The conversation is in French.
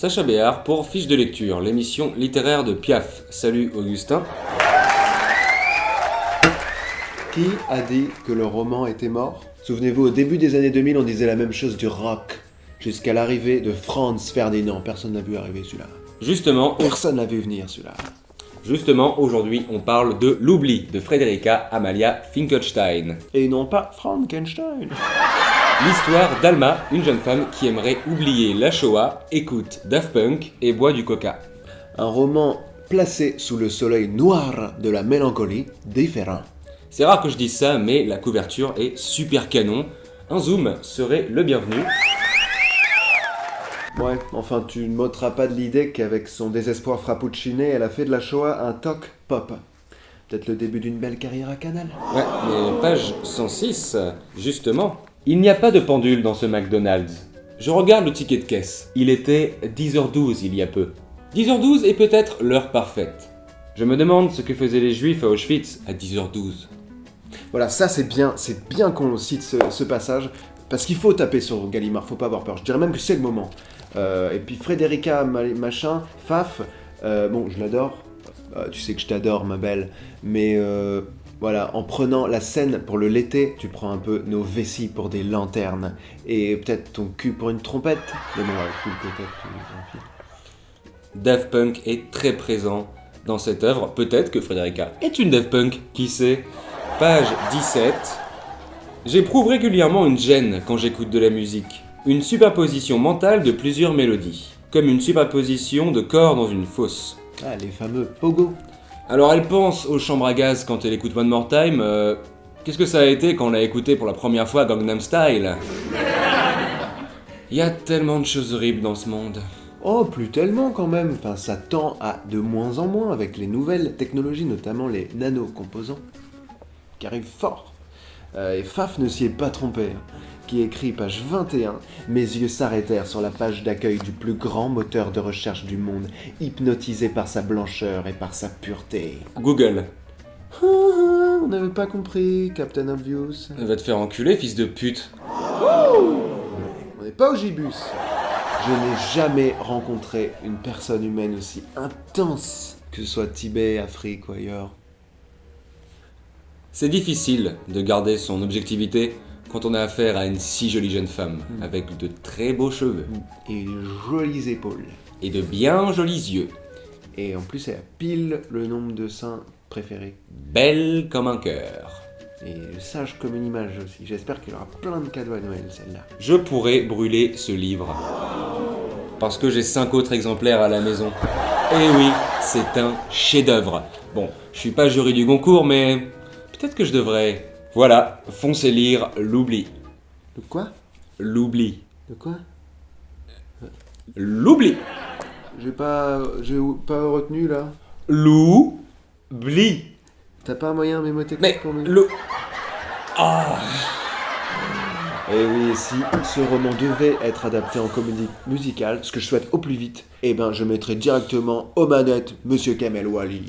Sacha Béard pour Fiche de lecture, l'émission littéraire de Piaf. Salut Augustin. Qui a dit que le roman était mort? Souvenez-vous, au début des années 2000, on disait la même chose du rock. Jusqu'à l'arrivée de Franz Ferdinand. Personne n'a vu arriver celui-là. Personne n'a vu venir celui-là. Justement, aujourd'hui, on parle de L'oubli de Frederica Amalia Finkelstein. Et non pas Frankenstein. L'histoire d'Alma, une jeune femme qui aimerait oublier la Shoah, écoute Daft Punk et boit du coca. Un roman placé sous le soleil noir de la mélancolie, différent. C'est rare que je dise ça, mais la couverture est super canon. Un zoom serait le bienvenu. Ouais, enfin tu ne m'ôteras pas de l'idée qu'avec son désespoir frappucciné, elle a fait de la Shoah un toc pop. Peut-être le début d'une belle carrière à Canal. Ouais, mais page 106, justement. Il n'y a pas de pendule dans ce McDonald's. Je regarde le ticket de caisse. Il était 10h12 il y a peu. 10h12 est peut-être l'heure parfaite. Je me demande ce que faisaient les juifs à Auschwitz à 10h12. Voilà, ça c'est bien qu'on cite ce passage, parce qu'il faut taper sur Gallimard, faut pas avoir peur. Je dirais même que c'est le moment. Et puis Frederica machin, Faf, bon je l'adore, tu sais que je t'adore ma belle, mais voilà, en prenant la scène pour le l'été, tu prends un peu nos vessies pour des lanternes, et peut-être ton cul pour une trompette, mais bon, tout le côté, Daft Punk est très présent dans cette œuvre, peut-être que Frederica est une Daft Punk, qui sait. Page 17. J'éprouve régulièrement une gêne quand j'écoute de la musique. Une superposition mentale de plusieurs mélodies. Comme une superposition de corps dans une fosse. Ah, les fameux pogo. Alors elle pense aux chambres à gaz quand elle écoute One More Time. Qu'est-ce que ça a été quand on l'a écouté pour la première fois Gangnam Style? Il y a tellement de choses horribles dans ce monde. Oh, plus tellement quand même. Enfin, ça tend à de moins en moins avec les nouvelles technologies, notamment les nano-composants, qui arrivent fort. Et Faf ne s'y est pas trompé, qui écrit page 21, « Mes yeux s'arrêtèrent sur la page d'accueil du plus grand moteur de recherche du monde, hypnotisé par sa blancheur et par sa pureté. » Google. On n'avait pas compris, Captain Obvious. Va te faire enculer, fils de pute. On n'est pas au gibus. Je n'ai jamais rencontré une personne humaine aussi intense, que ce soit Tibet, Afrique ou ailleurs. C'est difficile de garder son objectivité quand on a affaire à une si jolie jeune femme, avec de très beaux cheveux. Et jolies épaules. Et de bien jolis yeux. Et en plus, elle a pile le nombre de seins préférés. Belle comme un cœur. Et sage comme une image aussi. J'espère qu'elle aura plein de cadeaux à Noël, celle-là. Je pourrais brûler ce livre. Parce que j'ai 5 autres exemplaires à la maison. Et oui, c'est un chef-d'œuvre. Bon, je suis pas jury du Goncourt, mais peut-être que je devrais. Voilà, foncez lire L'oubli. De quoi? L'oubli. De quoi? L'oubli. J'ai pas retenu là. L'oubli. T'as pas un moyen mémotechnique Mais pour me... Et oui, si ce roman devait être adapté en comédie musicale, ce que je souhaite au plus vite, eh ben je mettrais directement aux manettes Monsieur Kamel Wally.